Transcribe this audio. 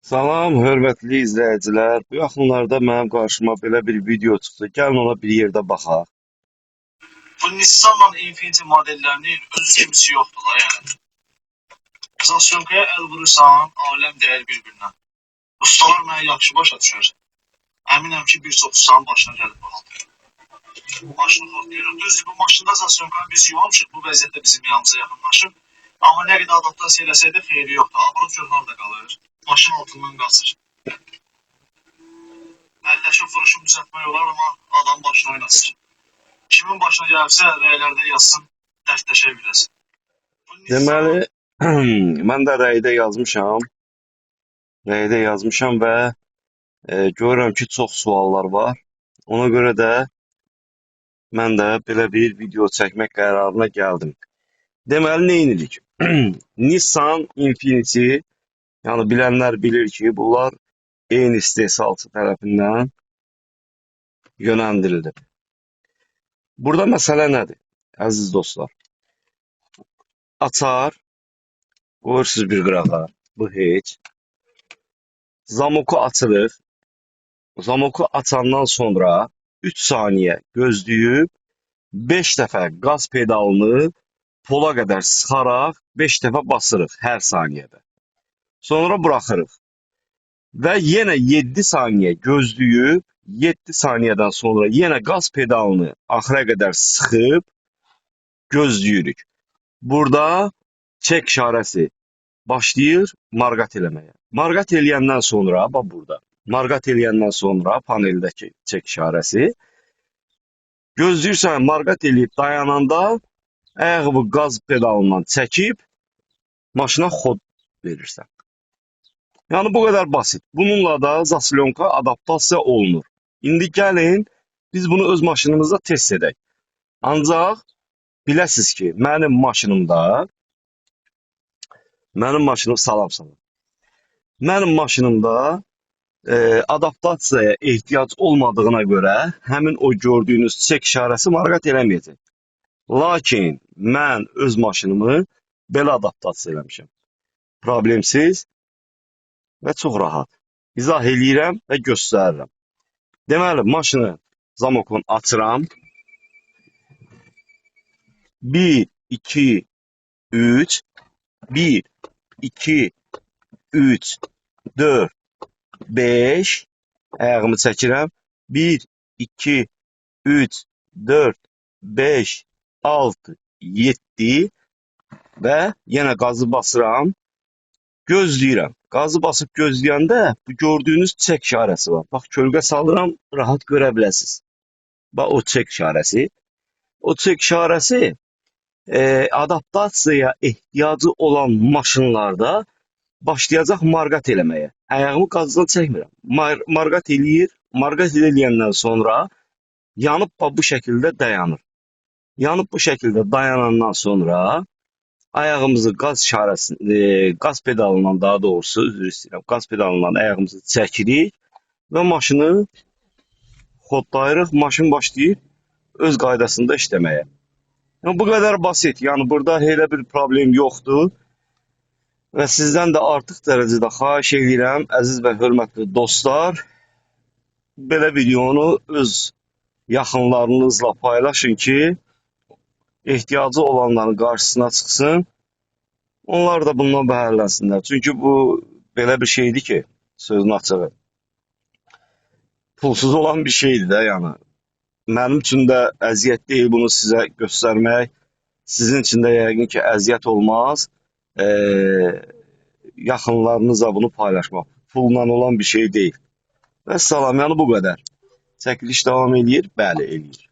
Salam, hörmətli izləyicilər. Bu yaxınlarda mənim qarşıma belə bir video çıxdı. Gəlin ona bir yerdə baxaq. Bu Nissan'la Infiniti modellərinin özü kimisi yoxdur da yəni. Zasyonкaya əl vurursan, aləm dəyər bir-birinə. Ustalar mənə yaxşı başa düşər. Əminəm ki, bir çox ustanın başına gəlib bu halda. Maşını xodlayırıq. Düzdür, bu maşında zasyonkanı biz yuvamışıq. Bu vəziyyətdə bizim yanımıza yaxınlaşıb. Amma nə qədər adaptasiya eləsək də xeyri yoxdur. Abruç görünər də qalır. Maşın altından qaçır. Əlləşib vuruşub düzəltmək olar, amma adam başına oynasın. Kimin başına gəlibsə, rəylərdə yazsın, dərdləşə biləsin. Deməli, mən də rəydə yazmışam. Rəydə yazmışam və görürəm ki, çox suallar var. Ona görə də mən də belə bir video çəkmək qərarına gəldim. Deməli, nə edirik? Nissan Infiniti, yəni bilənlər bilir ki, bunlar eyni istehsalçı tərəfindən yönləndirilib. Burada məsələ nədir, əziz dostlar? Açar, qoyursunuz bir qırağa, bu heç. Zamoku açırıq. Zamoku açandan sonra 3 saniyə gözləyib 5 dəfə qaz pedalını pola qədər sıxaraq 5 dəfə basırıq hər saniyədə. Sonra buraxırıq. Və yenə 7 saniyə gözləyib 7 saniyədən sonra yenə qaz pedalını axıra qədər sıxıb gözləyirik. Burada çek işarəsi başlayır marqat eləməyə. Marqat eləyəndən sonra, bax burada, marqat eləyəndən sonra paneldəki çek işarəsi gözləyirsən, marqat eləyib dayananda ayağı qaz pedalından çəkib maşına xod verirsən. Yəni bu qədər basit. Bununla da zaslonka adaptasiya olunur. İndi gəlin biz bunu öz maşınımızda test edək. Ancaq biləsiniz ki, mənim maşınım salam. Mənim maşınımda adaptasiyaya ehtiyac olmadığına görə həmin o gördüyünüz çek işarəsi maraqat eləməyəcək. Lakin mən öz maşınımı belə adaptasiya eləmişəm. Problemsiz və çox rahat. İzah eləyirəm və göstərirəm. Deməli, maşını zamokunu açıram. 1, 2, 3, 1, 2, 3, 4, 5, ayağımı çəkirəm. 1, 2, 3, 4, 5, 6, 7 və yenə qazı basıram. Gözləyirəm. Qazı basıb gözləyəndə bu gördüyünüz çek işarəsi var. Bax, kölgə salıram, rahat görə biləsiniz. Bax, o çek işarəsi. O çek işarəsi adaptasiyaya ehtiyacı olan maşınlarda başlayacaq marqat eləməyə. Ayağımı qazdan çəkmirəm. Marqat eləyir. Marqat eləyəndən sonra yanıb bu şəkildə dayanır. Yanıb bu şəkildə dayanandan sonra ayağımızı qaz pedalından, daha doğrusu üzr istəyirəm, qaz pedalından ayağımızı çəkirik və maşını xodlayırıq. Maşın başlayır öz qaydasında işləməyə. Yəni, bu qədər basit. Yəni, burada elə bir problem yoxdur. Və sizdən də artıq dərəcədə xahiş edirəm, əziz və hörmətli dostlar, belə videonu öz yaxınlarınızla paylaşın ki, ehtiyacı olanların qarşısına çıxsın, onlar da bundan bəhərlənsinlər. Çünki bu belə bir şeydir ki, sözün açığı, pulsuz olan bir şeydir də, yəni. Mənim üçün də əziyyət deyil bunu sizə göstərmək, sizin üçün də yəqin ki, əziyyət olmaz, yaxınlarınızla bunu paylaşmaq. Pulla olan bir şey deyil. Və salam, yəni bu qədər. Çəkiliş davam edir? Bəli, edir.